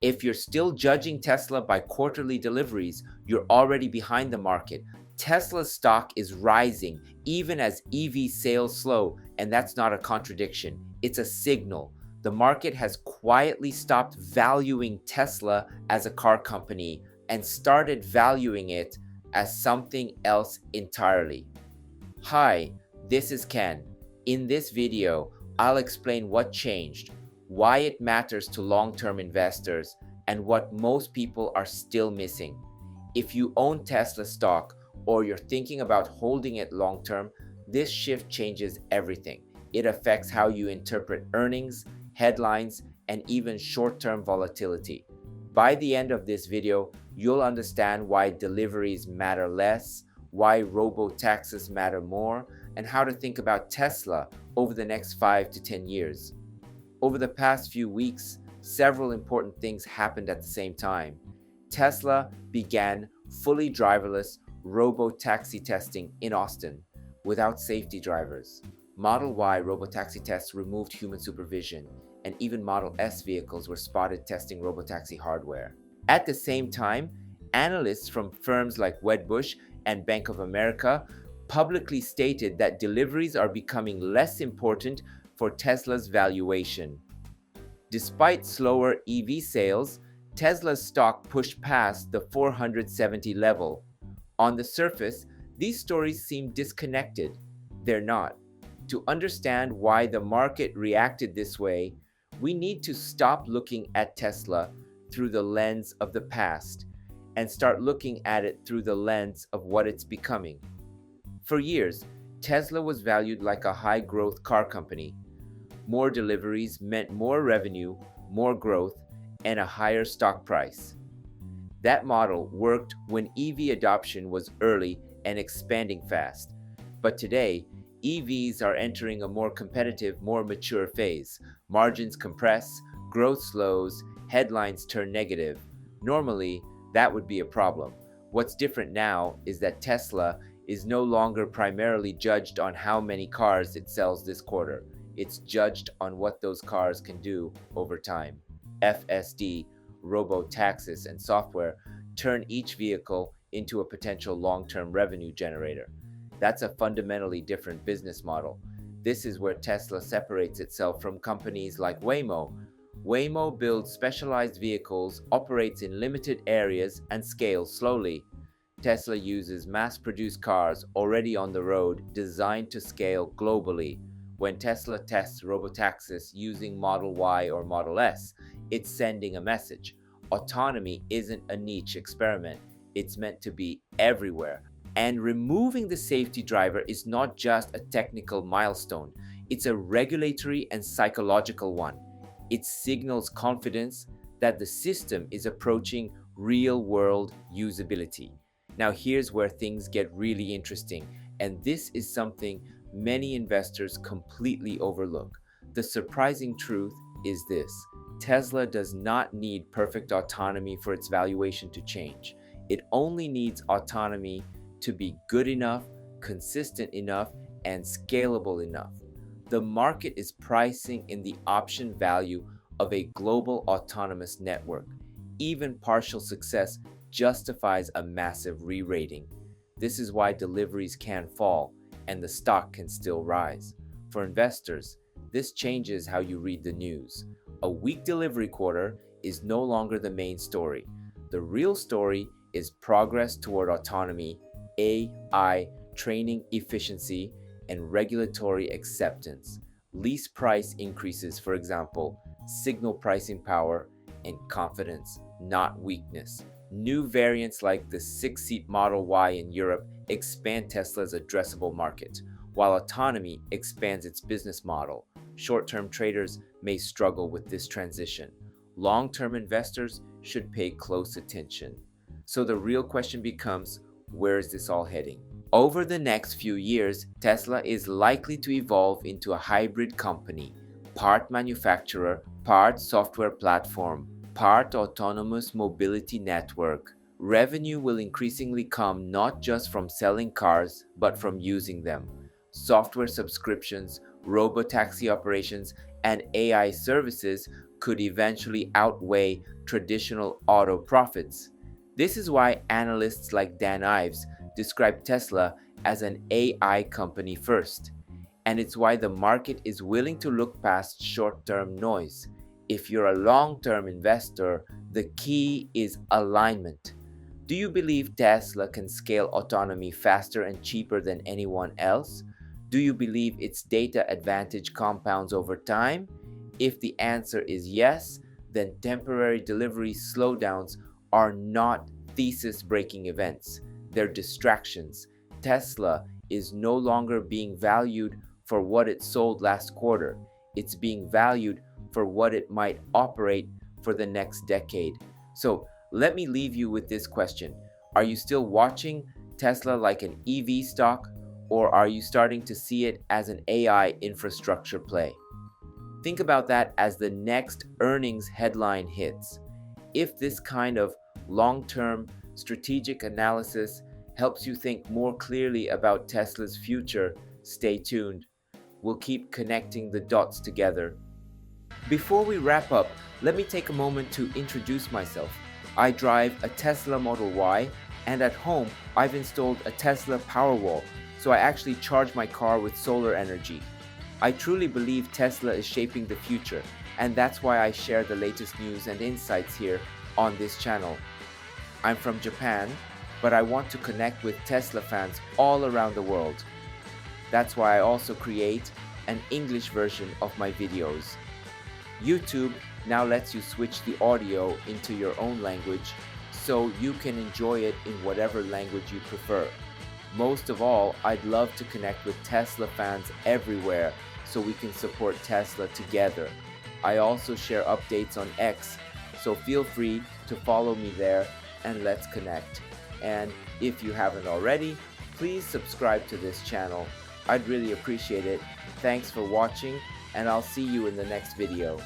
If you're still judging Tesla by quarterly deliveries, you're already behind the market. Tesla's stock is rising even as EV sales slow, and that's not a contradiction. It's a signal. The market has quietly stopped valuing Tesla as a car company and started valuing it as something else entirely. Hi, this is Ken. In this video, I'll explain what changed, why it matters to long-term investors, and what most people are still missing. If you own Tesla stock or you're thinking about holding it long-term, this shift changes everything. It affects how you interpret earnings, headlines, and even short-term volatility. By the end of this video, you'll understand why deliveries matter less, why robotaxis matter more, and how to think about Tesla over the next 5 to 10 years. Over the past few weeks, several important things happened at the same time. Tesla began fully driverless robotaxi testing in Austin without safety drivers. Model Y robotaxi tests removed human supervision, and even Model S vehicles were spotted testing robotaxi hardware. At the same time, analysts from firms like Wedbush and Bank of America publicly stated that deliveries are becoming less important for Tesla's valuation. Despite slower EV sales, Tesla's stock pushed past the 470 level. On the surface, these stories seem disconnected. They're not. To understand why the market reacted this way, we need to stop looking at Tesla through the lens of the past and start looking at it through the lens of what it's becoming. For years, Tesla was valued like a high-growth car company. More deliveries meant more revenue, more growth, and a higher stock price. That model worked when EV adoption was early and expanding fast. But today, EVs are entering a more competitive, more mature phase. Margins compress, growth slows, headlines turn negative. Normally, that would be a problem. What's different now is that Tesla is no longer primarily judged on how many cars it sells this quarter. It's judged on what those cars can do over time. FSD, robotaxis, and software turn each vehicle into a potential long-term revenue generator. That's a fundamentally different business model. This is where Tesla separates itself from companies like Waymo. Waymo builds specialized vehicles, operates in limited areas, and scales slowly. Tesla uses mass-produced cars already on the road designed to scale globally. When Tesla tests robotaxis using Model Y or Model S, it's sending a message. Autonomy isn't a niche experiment. It's meant to be everywhere. And removing the safety driver is not just a technical milestone. It's a regulatory and psychological one. It signals confidence that the system is approaching real-world usability. Now here's where things get really interesting, and this is something many investors completely overlook. The surprising truth is this: Tesla does not need perfect autonomy for its valuation to change. It only needs autonomy to be good enough, consistent enough, and scalable enough. The market is pricing in the option value of a global autonomous network. Even partial success justifies a massive re-rating. This is why deliveries can fall and the stock can still rise. For investors, this changes how you read the news. A weak delivery quarter is no longer the main story. The real story is progress toward autonomy, AI, training efficiency, and regulatory acceptance. Lease price increases, for example, signal pricing power and confidence, not weakness. New variants like the 6-seat Model Y in Europe expand Tesla's addressable market, while autonomy expands its business model. Short-term traders may struggle with this transition. Long-term investors should pay close attention. So the real question becomes, where is this all heading? Over the next few years, Tesla is likely to evolve into a hybrid company, part manufacturer, part software platform, part autonomous mobility network. Revenue will increasingly come not just from selling cars, but from using them. Software subscriptions, robotaxi operations, and AI services could eventually outweigh traditional auto profits. This is why analysts like Dan Ives describe Tesla as an AI company first. And it's why the market is willing to look past short-term noise. If you're a long-term investor, the key is alignment. Do you believe Tesla can scale autonomy faster and cheaper than anyone else? Do you believe its data advantage compounds over time? If the answer is yes, then temporary delivery slowdowns are not thesis-breaking events. They're distractions. Tesla is no longer being valued for what it sold last quarter. It's being valued for what it might operate for the next decade. So let me leave you with this question. Are you still watching Tesla like an EV stock, or are you starting to see it as an AI infrastructure play? Think about that as the next earnings headline hits. If this kind of long-term strategic analysis helps you think more clearly about Tesla's future, stay tuned. We'll keep connecting the dots together. Before we wrap up, let me take a moment to introduce myself. I drive a Tesla Model Y, and at home, I've installed a Tesla Powerwall, so I actually charge my car with solar energy. I truly believe Tesla is shaping the future, and that's why I share the latest news and insights here on this channel. I'm from Japan, but I want to connect with Tesla fans all around the world. That's why I also create an English version of my videos. YouTube now lets you switch the audio into your own language, so you can enjoy it in whatever language you prefer. Most of all, I'd love to connect with Tesla fans everywhere so we can support Tesla together. I also share updates on X, so feel free to follow me there and let's connect. And if you haven't already, please subscribe to this channel. I'd really appreciate it. Thanks for watching, and I'll see you in the next video.